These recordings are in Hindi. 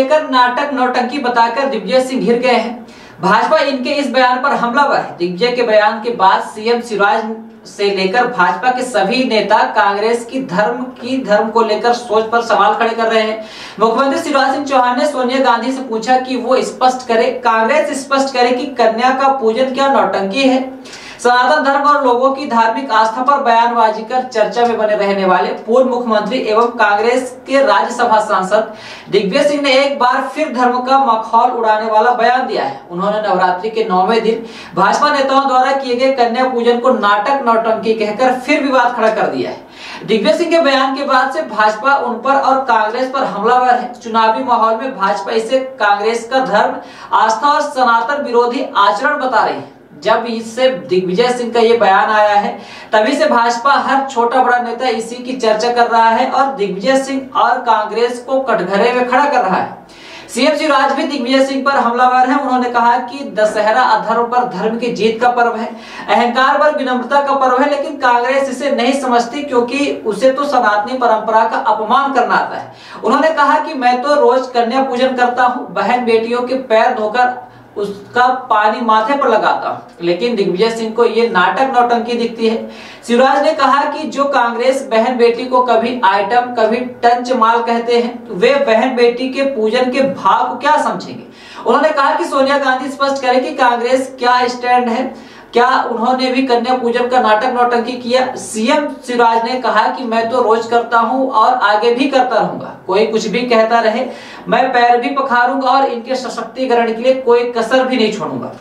लेकर नाटक नौटंकी बताकर दिग्विजय सिंह घिर गए हैं। भाजपा इनके इस बयान पर हमलावर है। दिग्विजय के बयान के बाद सीएम शिवराज से लेकर भाजपा के सभी नेता कांग्रेस की धर्म को लेकर सोच पर सवाल खड़े कर रहे हैं। मुख्यमंत्री शिवराज सिंह चौहान ने सोनिया गांधी से पूछा कि वो स्पष्ट करे, कांग्रेस स्पष्ट करे कि कन्या का पूजन क्या नौटंकी है। सनातन धर्म और लोगों की धार्मिक आस्था पर बयानबाजी कर चर्चा में बने रहने वाले पूर्व मुख्यमंत्री एवं कांग्रेस के राज्यसभा सांसद दिग्विजय सिंह ने एक बार फिर धर्म का मखौल उड़ाने वाला बयान दिया है। उन्होंने नवरात्रि के 9वें दिन भाजपा नेताओं द्वारा किए गए कन्या पूजन को नाटक नौटंकी कहकर फिर विवाद खड़ा कर दिया है। दिग्विजय सिंह के बयान के बाद से भाजपा उन पर और कांग्रेस पर हमलावर है। चुनावी माहौल में भाजपा इसे कांग्रेस का धर्म आस्था और सनातन विरोधी आचरण बता रही है। जब इससे दिग्विजय सिंह का ये बयान आया है, तभी से भाजपा हर छोटा बड़ा नेता इसी की चर्चा कर रहा है और दिग्विजय सिंह और कांग्रेस को कटघरे में खड़ा कर रहा है। सीएम शिवराज भी दिग्विजय सिंह पर हमलावर है। उन्होंने कहा कि दशहरा अधर्म पर धर्म की जीत का पर्व है, अहंकार पर विनम्रता का पर्व है, लेकिन कांग्रेस इसे नहीं समझती क्योंकि उसे तो सनातनी परंपरा का अपमान करना आता है। उन्होंने कहा कि मैं तो रोज कन्या पूजन करता हूँ, बहन बेटियों के पैर धोकर उसका पानी माथे पर लगाता हूं, लेकिन दिग्विजय सिंह को ये नाटक नौटंकी दिखती है। शिवराज ने कहा कि जो कांग्रेस बहन बेटी को कभी आइटम कभी टंच माल कहते हैं, वे बहन बेटी के पूजन के भाव को क्या समझेंगे। उन्होंने कहा कि सोनिया गांधी स्पष्ट करे कि कांग्रेस क्या स्टैंड है, क्या उन्होंने भी कन्या पूजन का नाटक नौटंकी किया। सीएम शिवराज ने कहा कि मैं तो रोज करता हूं और आगे भी करता रहूंगा, कोई कुछ भी कहता रहे, मैं पैर भी पखारूंगा और इनके सशक्तिकरण के लिए कोई कसर भी नहीं छोड़ूंगा।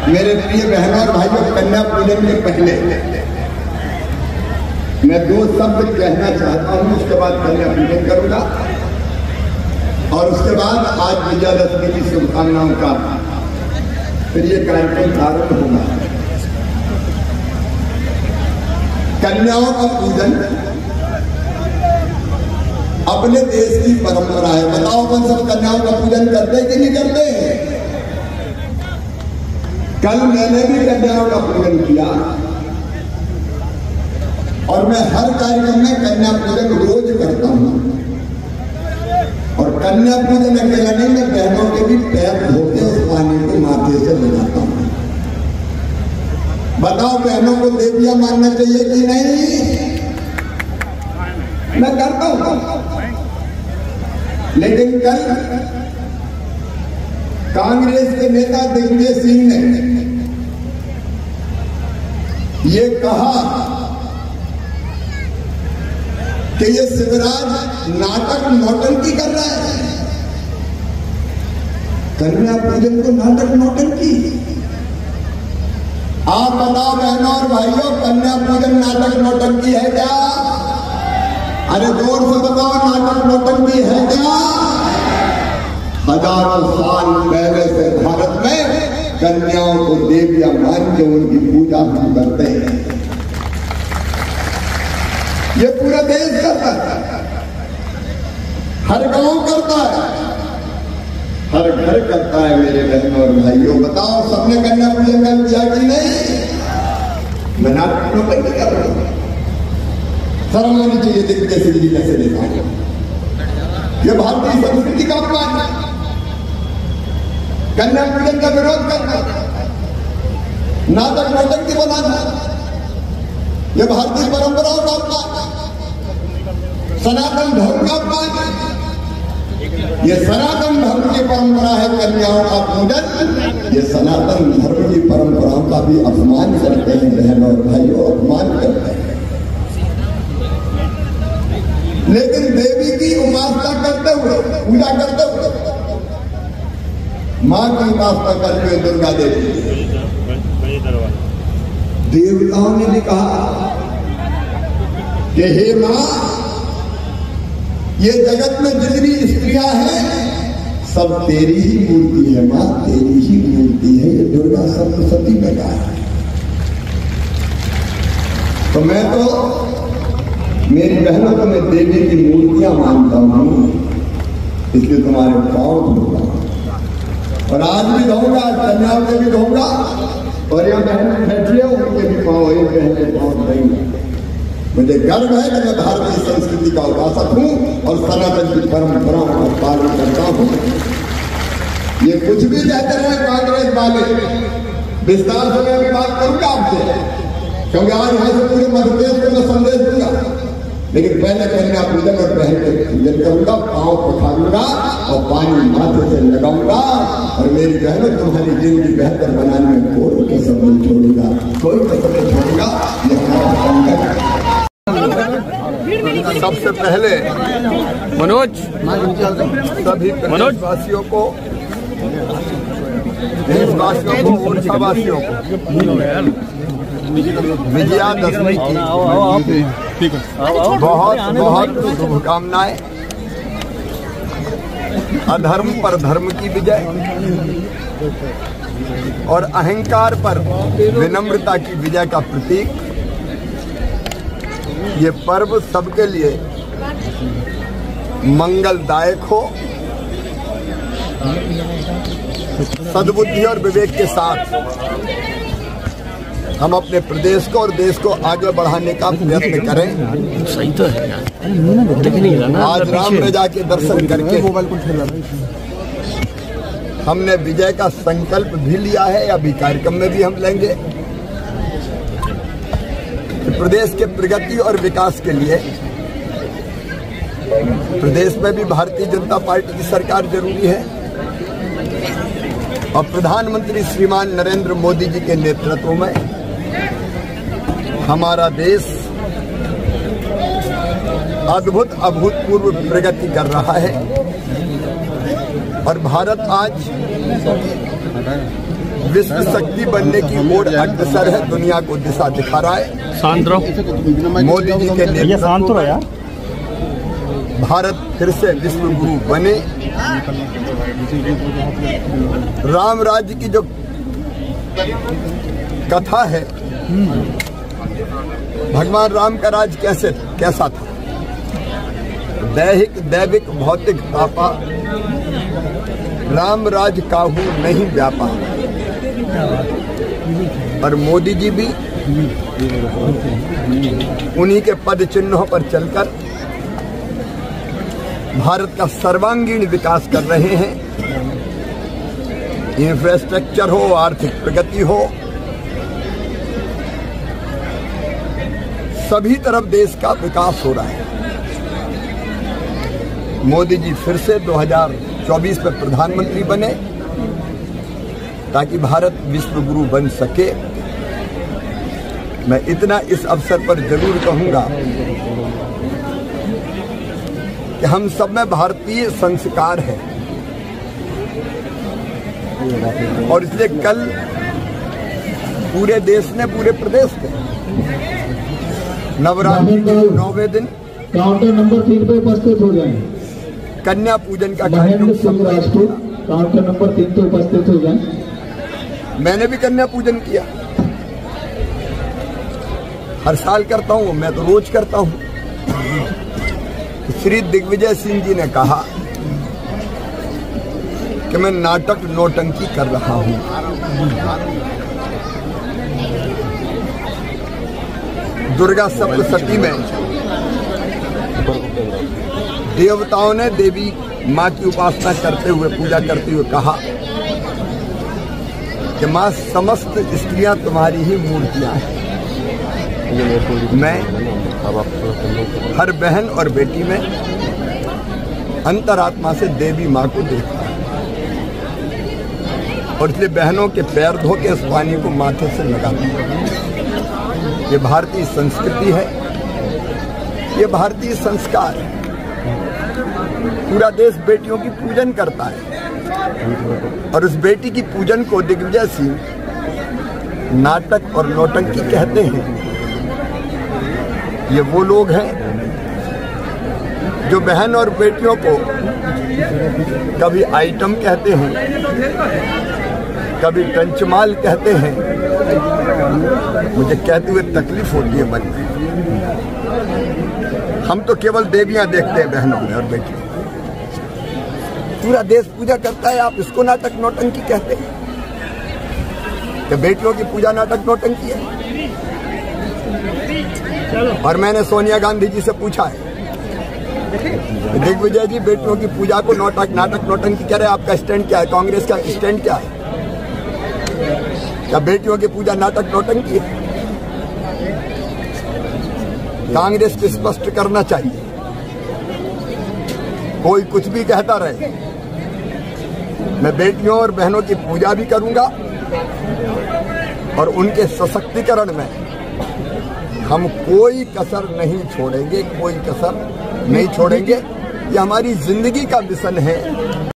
मेरे प्रिय बहनों और भाइयों, कन्या पूजन के पहले मैं 2 शब्द कहना चाहता हूं, उसके बाद कन्या पूजन करूंगा और उसके बाद आज विजयादशमी की शुभकामनाओं का फिर ये कार्यक्रम प्रारंभ होगा। कन्याओं का पूजन अपने देश की परंपरा है। बताओ कौन सब कन्याओं का पूजन करते कि नहीं करते? कल मैंने भी कन्याओं का पूजन किया और मैं हर कार्यक्रम में कन्या पूजन रोज करता हूं। और कन्या पूजन अकेला नहीं, मैं बहनों के भी पैर धोके उस पानी को माथे से लगाता हूं। बताओ बहनों को देवियां मानना चाहिए कि नहीं? मैं करता हूं, लेकिन कल कांग्रेस के नेता दिग्विजय सिंह ने ये कहा कि ये शिवराज नाटक नौटंकी कर रहा है। कन्या पूजन को नाटक नौटंकी? आप बताओ बहनों और भाइयों, कन्या पूजन नाटक नौटंकी है क्या? अरे जोर से बताओ, नाटक नौटंकी है क्या? हजारों साल पहले से भारत में कन्याओं को देवियां मान के उनकी पूजा हम करते हैं। ये पूरा देश करता है, हर गांव करता है, हर घर करता है। मेरे बहनों और भाइयों, बताओ सबने कन्या पूजन कर किया कि नहीं? मैं नाटक नौटंकी कर रहा हूं। शर्म होनी चाहिए दिग्विजय सिंह जी कैसे देखा। ये भारतीय संस्कृति का अपमान है। कन्या पूजन का विरोध करना, नाटक नौटंकी बनाना, यह भारतीय परंपराओं का अपमान, सनातन धर्म का अपमान है। ये सनातन धर्म की परंपरा है कन्याओं का पूजन। ये सनातन धर्म की परंपराओं का भी अपमान करते हैं बहन और भाइयों, अपमान करते हैं। लेकिन देवी की उपासना करते हुए, पूजा करते हुए, मां की उपासना करते हुए दुर्गा देवी, देवताओं ने भी कहा कि हे मां, ये जगत में जितनी स्त्रियां हैं सब तेरी ही मूर्ति है मां, तेरी ही मूर्ति है। ये दुर्गा सप्तशती में कहा है। तो मैं तो मेरी बहनों को मैं देवी की मूर्तियां मानता हूं, इसलिए तुम्हारे पांव धोऊंगा और आज भी धोऊंगा, आज कन्याओं के भी धोऊंगा और ये बहन बैठी है उनके भी पांव, एक बहन के पांव धोऊंगा। मुझे गर्व है कि मैं भारतीय संस्कृति का उपासक हूं और सनातन की परंपराओं का पालन करता हूं। ये कुछ भी कहते रहे कांग्रेस वाले, विस्तार से मैं बात करूंगा आपसे, क्योंकि आज यहां से पूरे मध्य प्रदेश को मैं संदेश दूंगा। लेकिन पहले कन्या पूजन और बहन के पूजन करूंगा, पांव पखारूंगा और पानी माथे से लगाऊंगा और मेरी बहनों तुम्हारी जिंदगी बेहतर बनाने में कोई कसर नहीं छोड़ूंगा, कोई कसर नहीं छोड़ूंगा। ये हमारा सबसे पहले सभी प्रदेशवासियों को, देशवासियों को, ओडिशावासियों को विजयादशमी की बहुत बहुत शुभकामनाएं। अधर्म पर धर्म की विजय और अहंकार पर विनम्रता की विजय का प्रतीक। ये पर्व सबके लिए मंगलदायक हो, सद्बुद्धि और विवेक के साथ हम अपने प्रदेश को और देश को आगे बढ़ाने का प्रयत्न करें। सही तो है यार। आज राम रजा के दर्शन करके हमने विजय का संकल्प भी लिया है, अभी कार्यक्रम में भी हम लेंगे। प्रदेश के प्रगति और विकास के लिए प्रदेश में भी भारतीय जनता पार्टी की सरकार जरूरी है और प्रधानमंत्री श्रीमान नरेंद्र मोदी जी के नेतृत्व में हमारा देश अद्भुत अभूतपूर्व प्रगति कर रहा है और भारत आज विश्व शक्ति बनने की ओर अग्रसर है, दुनिया को दिशा दिखा रहा है। मोदी जी के नेतृत्व में भारत फिर से विश्व गुरु बने। राम राज्य की जो कथा है, भगवान राम का राज कैसा था? दैविक भौतिक पापा, राम राज काहू नहीं व्यापा। और मोदी जी भी उन्हीं के पद चिन्हों पर चलकर भारत का सर्वांगीण विकास कर रहे हैं। इंफ्रास्ट्रक्चर हो, आर्थिक प्रगति हो, सभी तरफ देश का विकास हो रहा है। मोदी जी फिर से 2024 में प्रधानमंत्री बने ताकि भारत विश्व गुरु बन सके। मैं इतना इस अवसर पर जरूर कहूंगा कि हम सब में भारतीय संस्कार है और इसलिए कल पूरे देश ने, पूरे प्रदेश ने नवरात्रि के 9वें दिन काउंटर नंबर 3 पे उपस्थित हो जाएं। कन्या पूजन का कार्यक्रम काउंटर नंबर 3 पे उपस्थित हो जाएं। मैंने भी कन्या पूजन किया, हर साल करता हूं, मैं तो रोज करता हूं। श्री दिग्विजय सिंह जी ने कहा कि मैं नाटक नौटंकी कर रहा हूं। दुर्गा सप्तशती में देवताओं ने देवी मां की उपासना करते हुए, पूजा करते हुए कहा कि मां समस्त स्त्रियां तुम्हारी ही मूर्तियां हैं। मैं हर बहन और बेटी में अंतरात्मा से देवी माँ को देखता है और इसलिए बहनों के पैर धो के इस पानी को माथे से लगाता है। ये भारतीय संस्कृति है, ये भारतीय संस्कार है। पूरा देश बेटियों की पूजन करता है और उस बेटी की पूजन को दिग्विजय सिंह नाटक और नौटंकी कहते हैं। ये वो लोग हैं जो बहन और बेटियों को कभी आइटम कहते हैं, कभी टंचमाल कहते हैं। मुझे कहते हुए तकलीफ होती है मन में। हम तो केवल देवियां देखते हैं बहनों में और बेटियों में। पूरा देश पूजा करता है, आप इसको नाटक नौटंकी कहते हैं? कि बेटियों की पूजा नाटक नौटंकी है? और मैंने सोनिया गांधी जी से पूछा है, दिग्विजय जी बेटियों की पूजा को नाटक नौटंकी कह रहे हैं, आपका स्टैंड क्या है? कांग्रेस का स्टैंड क्या है? क्या बेटियों की पूजा नाटक नौटंकी है? कांग्रेस को स्पष्ट करना चाहिए। कोई कुछ भी कहता रहे, मैं बेटियों और बहनों की पूजा भी करूंगा और उनके सशक्तिकरण में हम कोई कसर नहीं छोड़ेंगे, कोई कसर नहीं छोड़ेंगे। ये हमारी जिंदगी का मिशन है।